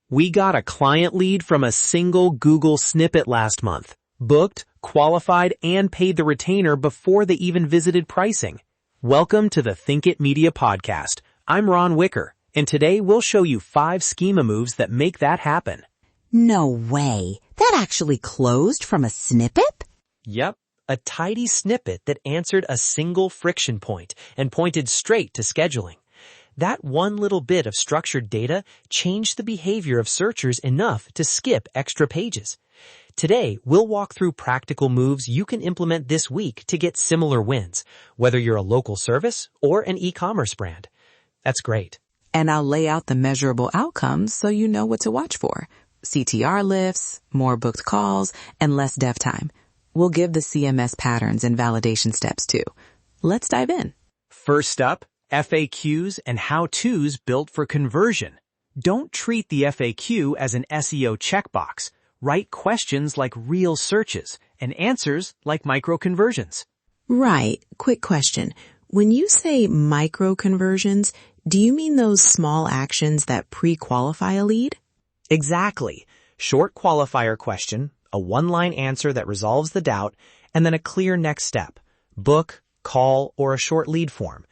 We got a client lead from a single Google snippet last month. Booked, qualified, and paid the retainer before they even visited pricing. Welcome to the Thinkit Media podcast. I'm Ron Wicker, and today we'll show you 5 schema moves that make that happen. No way. That actually closed from a snippet? Yep, a tidy snippet that answered a single friction point and pointed straight to scheduling. That one little bit of structured data changed the behavior of searchers enough to skip extra pages. Today, we'll walk through practical moves you can implement this week to get similar wins, whether you're a local service or an e-commerce brand. That's great. And I'll lay out the measurable outcomes so you know what to watch for. CTR lifts, more booked calls, and less dev time. We'll give the CMS patterns and validation steps too. Let's dive in. First up, FAQs and how-tos built for conversion. Don't treat the FAQ as an SEO checkbox. Write questions like real searches and answers like micro-conversions. Right. Quick question. When you say micro-conversions, do you mean those small actions that pre-qualify a lead? Exactly. Short qualifier question, a one-line answer that resolves the doubt, and then a clear next step. Book, call, or a short lead form.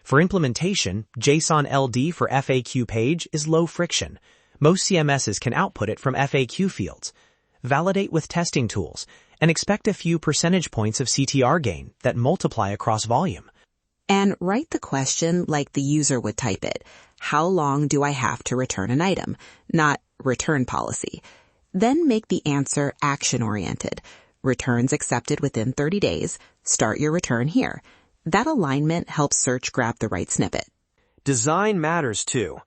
For implementation, JSON LD for FAQ page is low friction. Most CMSs can output it from FAQ fields. Validate with testing tools and expect a few percentage points of CTR gain that multiply across volume. And write the question like the user would type it. How long do I have to return an item? Not return policy. Then make the answer action-oriented. Returns accepted within 30 days. Start your return here. That alignment helps search grab the right snippet. Design matters too.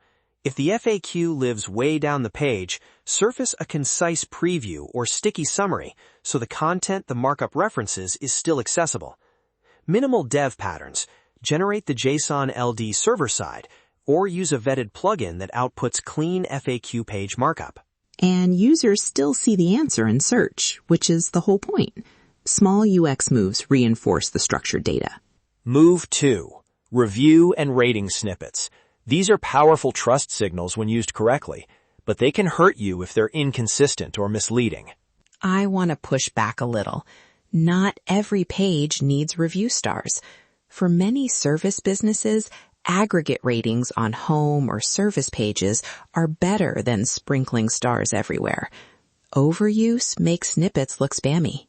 If the FAQ lives way down the page, surface a concise preview or sticky summary so the content the markup references is still accessible. Minimal dev patterns. Generate the JSON LD server-side or use a vetted plugin that outputs clean FAQ page markup. And users still see the answer in search, which is the whole point. Small UX moves reinforce the structured data. Move 2. Review and rating snippets. These are powerful trust signals when used correctly, but they can hurt you if they're inconsistent or misleading. I want to push back a little. Not every page needs review stars. For many service businesses, aggregate ratings on home or service pages are better than sprinkling stars everywhere. Overuse makes snippets look spammy.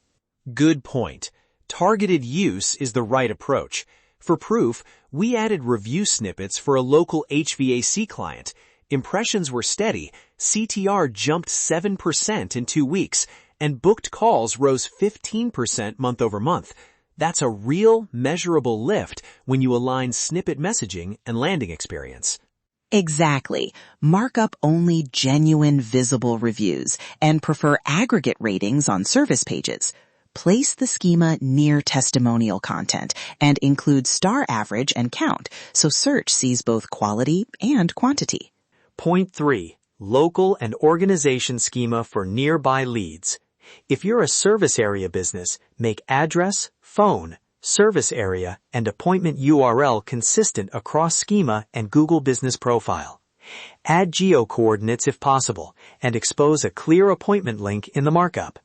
Good point. Targeted use is the right approach. For proof, we added review snippets for a local HVAC client. Impressions were steady, CTR jumped 7% in 2 weeks, and booked calls rose 15% month over month. That's a real, measurable lift when you align snippet messaging and landing experience. Exactly. Mark up only genuine visible reviews and prefer aggregate ratings on service pages. Place the schema near testimonial content and include star average and count so search sees both quality and quantity. Point 3. Local and organization schema for nearby leads. If you're a service area business, make address, phone, service area, and appointment URL consistent across schema and Google Business Profile. Add geo-coordinates if possible and expose a clear appointment link in the markup.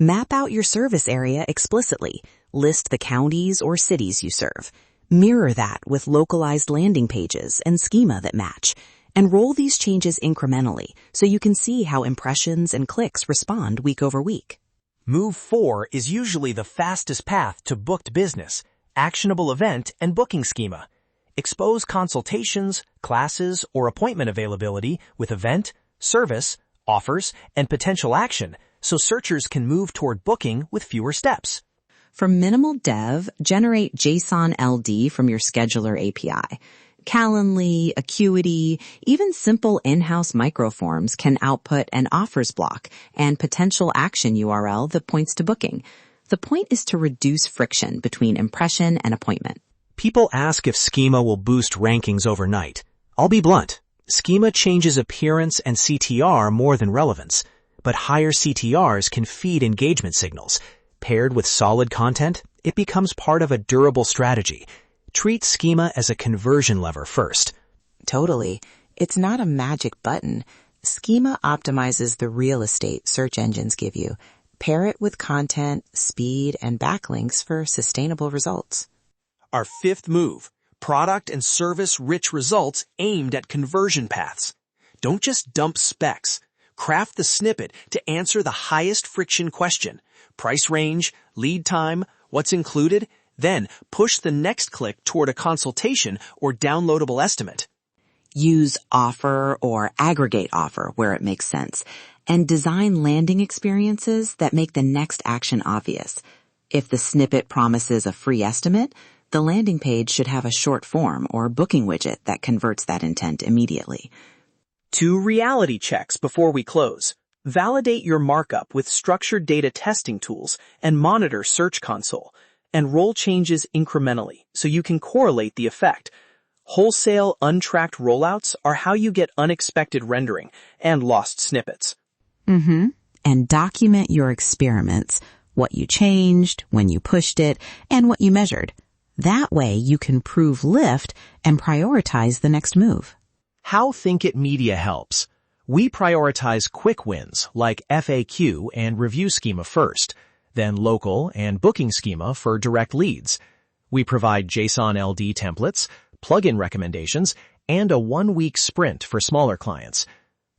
Map out your service area explicitly. List the counties or cities you serve. Mirror that with localized landing pages and schema that match. And roll these changes incrementally so you can see how impressions and clicks respond week over week. Move 4 is usually the fastest path to booked business, actionable event, and booking schema. Expose consultations, classes, or appointment availability with event, service, offers, and potential action so searchers can move toward booking with fewer steps. For minimal dev, generate JSON LD from your scheduler API. Calendly, Acuity, even simple in-house microforms can output an offers block and potential action URL that points to booking. The point is to reduce friction between impression and appointment. People ask if schema will boost rankings overnight. I'll be blunt. Schema changes appearance and CTR more than relevance, but higher CTRs can feed engagement signals. Paired with solid content, it becomes part of a durable strategy. Treat schema as a conversion lever first. Totally. It's not a magic button. Schema optimizes the real estate search engines give you. Pair it with content, speed, and backlinks for sustainable results. Our fifth move, product and service-rich results aimed at conversion paths. Don't just dump specs. Craft the snippet to answer the highest friction question. Price range, lead time, what's included, then push the next click toward a consultation or downloadable estimate. Use offer or aggregate offer where it makes sense, and design landing experiences that make the next action obvious. If the snippet promises a free estimate, the landing page should have a short form or booking widget that converts that intent immediately. 2 reality checks before we close. Validate your markup with structured data testing tools and monitor Search Console, and roll changes incrementally so you can correlate the effect. Wholesale untracked rollouts are how you get unexpected rendering and lost snippets. And document your experiments, what you changed, when you pushed it, and what you measured. That way you can prove lift and prioritize the next move. How Thinkit Media helps. We prioritize quick wins like FAQ and review schema first, then local and booking schema for direct leads. We provide JSON LD templates, plugin recommendations, and a 1-week sprint for smaller clients.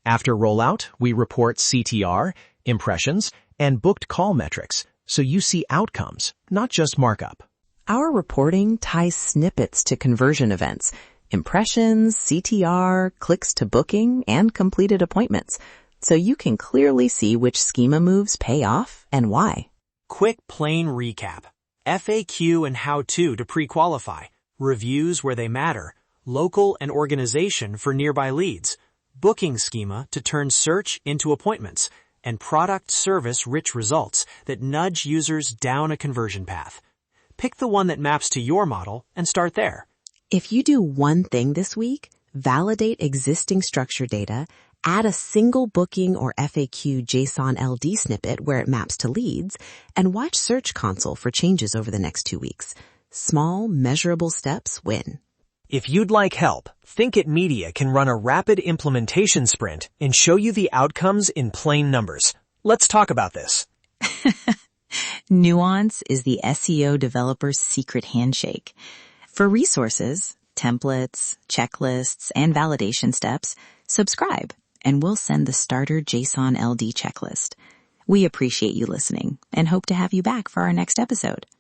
After rollout, we report CTR, impressions, and booked call metrics, so you see outcomes, not just markup. Our reporting ties snippets to conversion events, impressions, CTR, clicks to booking, and completed appointments, so you can clearly see which schema moves pay off and why. Quick plain recap. FAQ and how-to to pre-qualify. Reviews where they matter. Local and organization for nearby leads. Booking schema to turn search into appointments. And product service rich results that nudge users down a conversion path. Pick the one that maps to your model and start there. If you do one thing this week, validate existing structure data, add a single booking or FAQ JSON LD snippet where it maps to leads, and watch Search Console for changes over the next 2 weeks. Small, measurable steps win. If you'd like help, Thinkit Media can run a rapid implementation sprint and show you the outcomes in plain numbers. Let's talk about this. Nuance is the SEO developer's secret handshake. For resources, templates, checklists, and validation steps, subscribe, and we'll send the starter JSON LD checklist. We appreciate you listening and hope to have you back for our next episode.